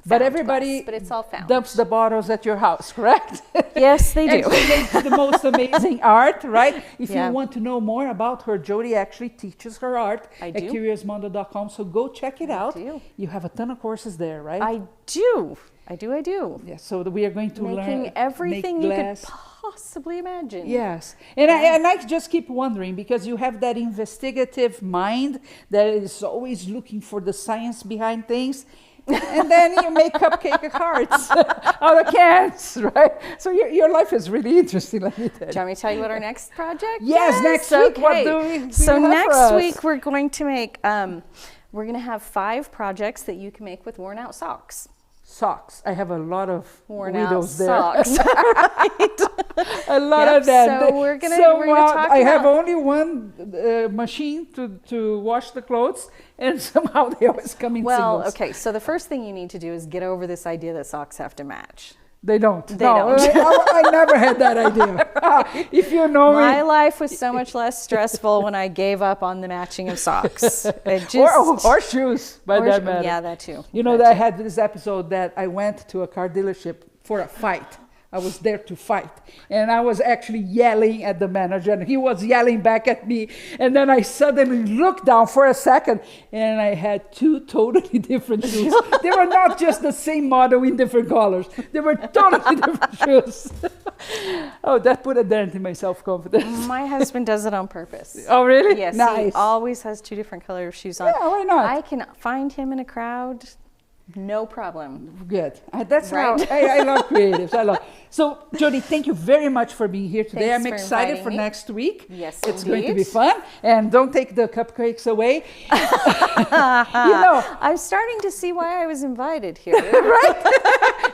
A: But everybody
C: but it's all found.
A: Dumps the bottles at your house, correct?
C: Yes, they do.
A: And she makes the most amazing art, right? If you want to know more about her, Jody actually teaches her art at curiousmondo.com. So go check it out. You have a ton of courses there, right?
C: I do.
A: Yeah, so we are going to learn
C: making everything you could possibly imagine.
A: Yes. And I just keep wondering, because you have that investigative mind that is always looking for the science behind things. And then you make cupcake hearts out of cans, right? So your life is really interesting, let me tell you.
C: Do you want me to tell you what our next project
A: is? Next week, what do we
C: So next week we're going to make, we're going to have 5 projects that you can make with worn out socks.
A: Socks. I have a lot of
C: worn out
A: there.
C: Socks. Right.
A: A lot of them.
C: So we're gonna talk
A: I have only one machine to wash the clothes, and somehow they always come in singles.
C: Okay. So the first thing you need to do is get over this idea that socks have to match.
A: They don't.
C: They don't.
A: I never had that idea. If you know
C: my life was so much less stressful when I gave up on the matching of socks.
A: Or shoes, by that matter.
C: Yeah, that too.
A: You know that I had this episode that I went to a car dealership for a fight. I was there to fight. And I was actually yelling at the manager, and he was yelling back at me. And then I suddenly looked down for a second, and I had 2 totally different shoes. They were not just the same model in different colors. They were totally different shoes. Oh, that put a dent in my self-confidence.
C: My husband does it on purpose.
A: Oh, really?
C: Yes,
A: nice.
C: He always has 2 different color shoes on.
A: Yeah, why not?
C: I can find him in a crowd. No problem.
A: Good. That's right. I love creatives. So, Jody, thank you very much for being here today.
C: Thanks
A: I'm excited for next week.
C: Yes,
A: it's going to be fun. And don't take the cupcakes away.
C: I'm starting to see why I was invited here.
A: Right?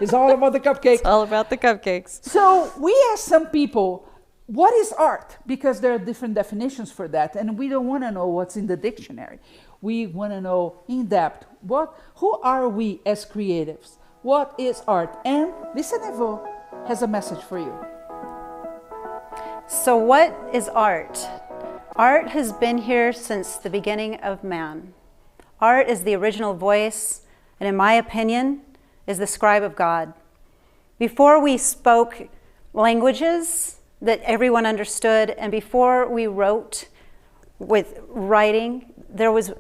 A: It's all about the cupcakes.
C: It's all about the cupcakes.
A: So we asked some people, what is art? Because there are different definitions for that. And we don't want to know what's in the dictionary. We want to know in depth, who are we as creatives? What is art? And Lisa Nevot has a message for you.
B: So what is art? Art has been here since the beginning of man. Art is the original voice, and in my opinion, is the scribe of God. Before we spoke languages that everyone understood, and before we wrote with writing, there was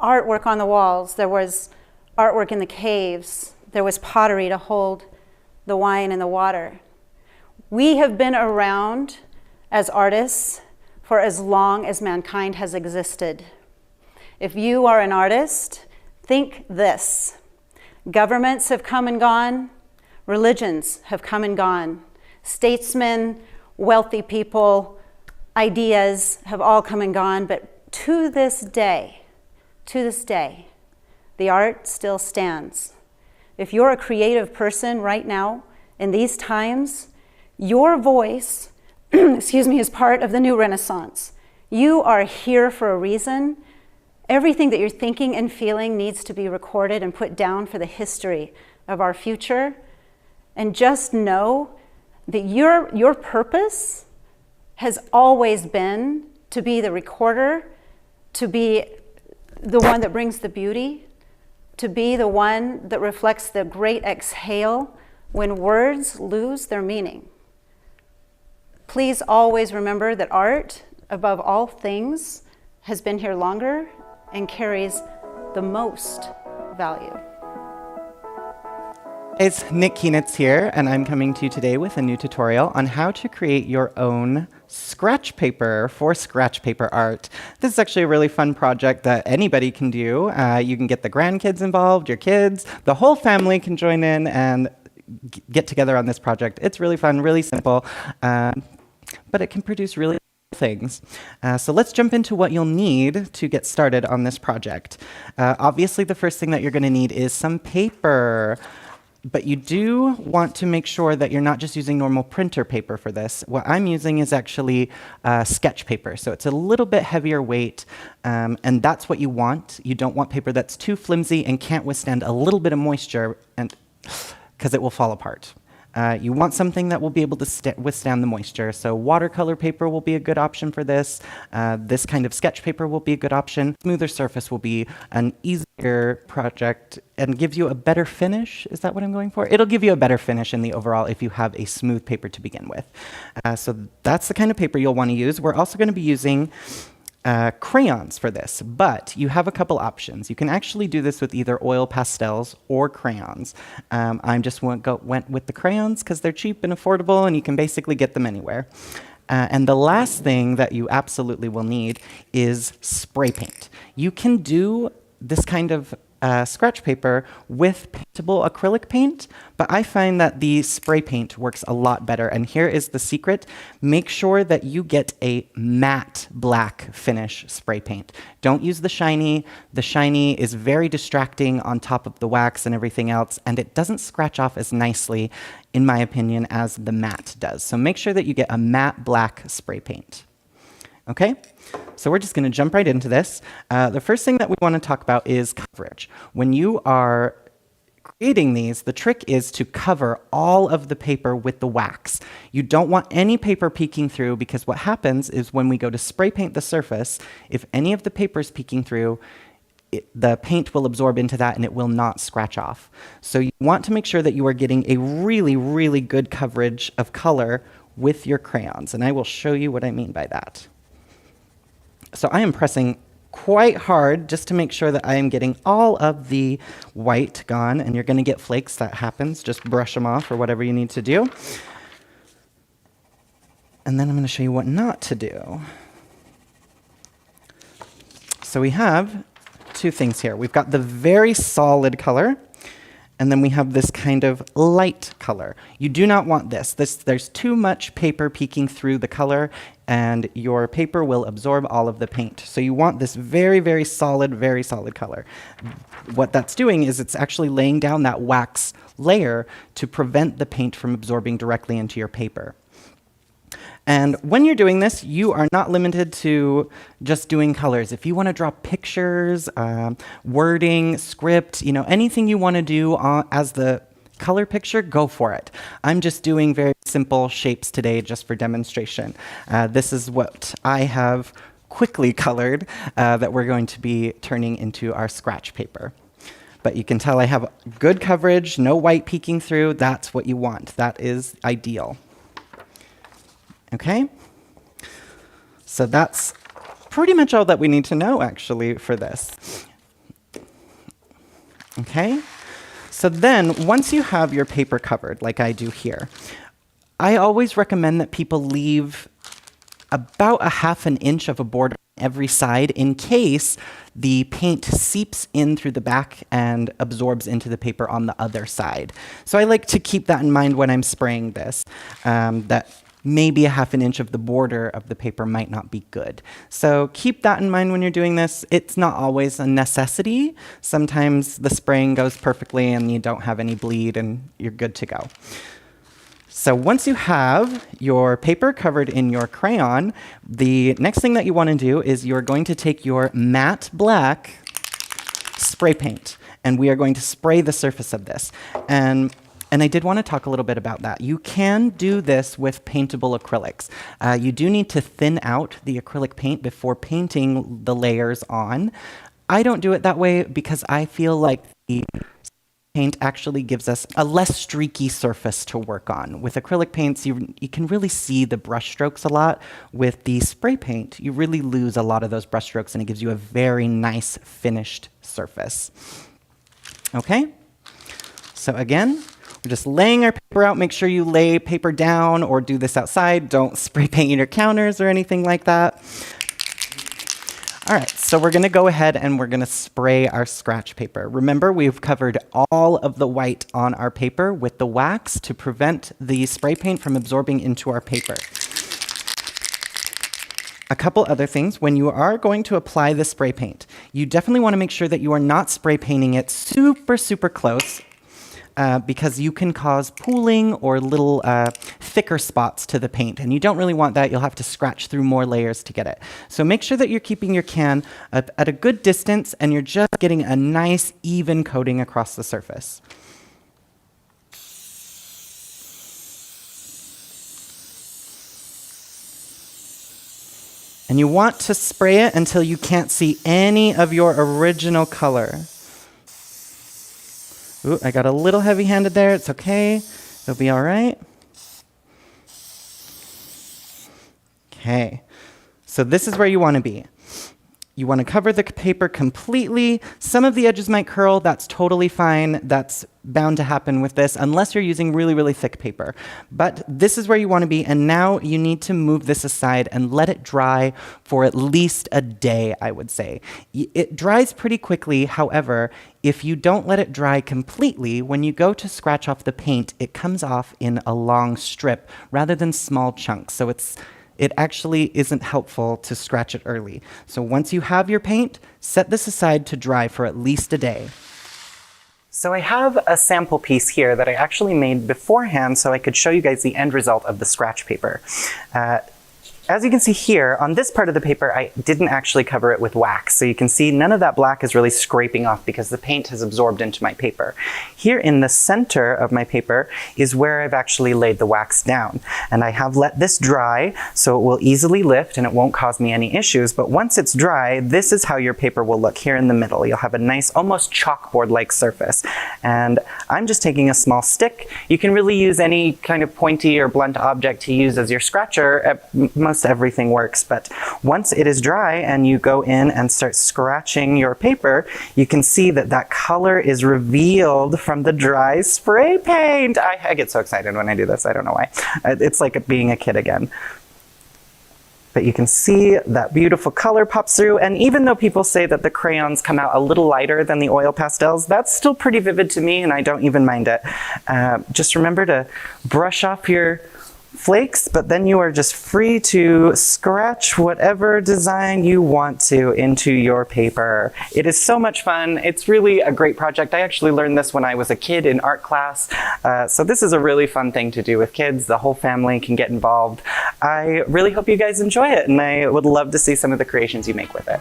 B: artwork on the walls, there was artwork in the caves, there was pottery to hold the wine and the water. We have been around as artists for as long as mankind has existed. If you are an artist, think this. Governments have come and gone, Religions have come and gone. Statesmen, wealthy people, ideas have all come and gone, but to this day, the art still stands. If you're a creative person right now, in these times, your voice, is part of the new Renaissance. You are here for a reason. Everything that you're thinking and feeling needs to be recorded and put down for the history of our future. And just know that your purpose has always been to be the recorder, to be the one that brings the beauty, to be the one that reflects the great exhale when words lose their meaning. Please always remember that art, above all things, has been here longer and carries the most value.
D: It's Nick Kienitz here, and I'm coming to you today with a new tutorial on how to create your own scratch paper for scratch paper art. This is actually a really fun project that anybody can do. You can get the grandkids involved, your kids, the whole family can join in and get together on this project. It's really fun, really simple, but it can produce really things. So let's jump into what you'll need to get started on this project. Obviously, the first thing that you're going to need is some paper. But you do want to make sure that you're not just using normal printer paper for this. What I'm using is actually sketch paper. So it's a little bit heavier weight, and that's what you want. You don't want paper that's too flimsy and can't withstand a little bit of moisture, and because it will fall apart. You want something that will be able to withstand the moisture. So watercolor paper will be a good option for this. This kind of sketch paper will be a good option. Smoother surface will be an easier project and gives you a better finish. Is that what I'm going for? It'll give you a better finish in the overall if you have a smooth paper to begin with. So that's the kind of paper you'll want to use. We're also going to be using crayons for this, but you have a couple options. You can actually do this with either oil pastels or crayons. I just went with the crayons because they're cheap and affordable, and you can basically get them anywhere. And the last thing that you absolutely will need is spray paint. You can do this kind of scratch paper with paintable acrylic paint, but I find that the spray paint works a lot better. And here is the secret. Make sure that you get a matte black finish spray paint. Don't use the shiny. The shiny is very distracting on top of the wax and everything else, and it doesn't scratch off as nicely, in my opinion, as the matte does. So make sure that you get a matte black spray paint. Okay? So we're just going to jump right into this. The first thing that we want to talk about is coverage. When you are creating these, the trick is to cover all of the paper with the wax. You don't want any paper peeking through, because what happens is when we go to spray paint the surface, if any of the paper is peeking through, the paint will absorb into that and it will not scratch off. So you want to make sure that you are getting a really, really good coverage of color with your crayons, and I will show you what I mean by that. So I am pressing quite hard just to make sure that I am getting all of the white gone, and you're going to get flakes. That happens. Just brush them off or whatever you need to do. And then I'm going to show you what not to do. So we have two things here. We've got the very solid color, and then we have this kind of light color. You do not want this. There's too much paper peeking through the color, and your paper will absorb all of the paint. So you want this very, very solid color. What that's doing is it's actually laying down that wax layer to prevent the paint from absorbing directly into your paper. And when you're doing this, you are not limited to just doing colors. If you want to draw pictures, wording, script, anything you want to do as the color picture, go for it. I'm just doing very simple shapes today just for demonstration. This is what I have quickly colored that we're going to be turning into our scratch paper. But you can tell I have good coverage, no white peeking through. That's what you want. That is ideal. Okay? So that's pretty much all that we need to know, actually, for this. Okay? So then, once you have your paper covered, like I do here, I always recommend that people leave about a 1/2 inch of a border every side in case the paint seeps in through the back and absorbs into the paper on the other side. So I like to keep that in mind when I'm spraying this, that maybe a half an inch of the border of the paper might not be good. So keep that in mind when you're doing this. It's not always a necessity. Sometimes the spraying goes perfectly and you don't have any bleed and you're good to go. So once you have your paper covered in your crayon, the next thing that you want to do is you're going to take your matte black spray paint, and we are going to spray the surface of this. And I did want to talk a little bit about that. You can do this with paintable acrylics. You do need to thin out the acrylic paint before painting the layers on. I don't do it that way because I feel like the paint actually gives us a less streaky surface to work on. With acrylic paints, you can really see the brush strokes a lot. With the spray paint, you really lose a lot of those brush strokes, and it gives you a very nice finished surface. Okay? So again, we're just laying our paper out. Make sure you lay paper down or do this outside. Don't spray paint your counters or anything like that. All right, so we're gonna go ahead and we're gonna spray our scratch paper. Remember, we've covered all of the white on our paper with the wax to prevent the spray paint from absorbing into our paper. A couple other things. When you are going to apply the spray paint, you definitely wanna make sure that you are not spray painting it super, super close, because you can cause pooling or little thicker spots to the paint, and you don't really want that. You'll have to scratch through more layers to get it. So make sure that you're keeping your can at a good distance and you're just getting a nice even coating across the surface. And you want to spray it until you can't see any of your original color. Ooh, I got a little heavy-handed there. It's okay. It'll be all right. Okay. So this is where you want to be. You want to cover the paper completely. Some of the edges might curl. That's totally fine. That's bound to happen with this, unless you're using really, really thick paper. But this is where you want to be, and now you need to move this aside and let it dry for at least a day, I would say. It dries pretty quickly. However, if you don't let it dry completely, when you go to scratch off the paint, it comes off in a long strip rather than small chunks. So it actually isn't helpful to scratch it early. So once you have your paint, set this aside to dry for at least a day. So I have a sample piece here that I actually made beforehand so I could show you guys the end result of the scratch paper. As you can see here, on this part of the paper, I didn't actually cover it with wax. So you can see none of that black is really scraping off because the paint has absorbed into my paper. Here in the center of my paper is where I've actually laid the wax down. And I have let this dry so it will easily lift and it won't cause me any issues. But once it's dry, this is how your paper will look here in the middle. You'll have a nice, almost chalkboard-like surface. And I'm just taking a small stick. You can really use any kind of pointy or blunt object to use as your scratcher. Most everything works, but once it is dry and you go in and start scratching your paper, you can see that that color is revealed from the dry spray paint. I get so excited when I do this. I don't know why. It's like being a kid again. But you can see that beautiful color pops through, and even though people say that the crayons come out a little lighter than the oil pastels, that's still pretty vivid to me and I don't even mind it. Just remember to brush off your flakes, but then you are just free to scratch whatever design you want to into your paper. It is so much fun. It's really a great project. I actually learned this when I was a kid in art class. So this is a really fun thing to do with kids. The whole family can get involved. I really hope you guys enjoy it, and I would love to see some of the creations you make with it.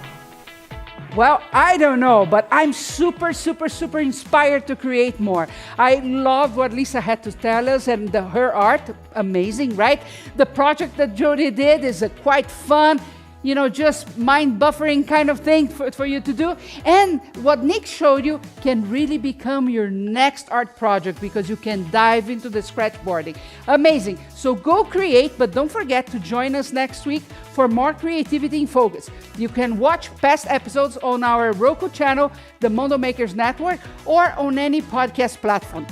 A: Well, I don't know, but I'm super, super, super inspired to create more. I love what Lisa had to tell us, and her art, amazing, right? The project that Jody did is quite fun, you know, just mind-buffering kind of thing for you to do. And what Nick showed you can really become your next art project because you can dive into the scratchboarding. Amazing. So go create, but don't forget to join us next week for more creativity in focus. You can watch past episodes on our Roku channel, the Mondo Makers Network, or on any podcast platform.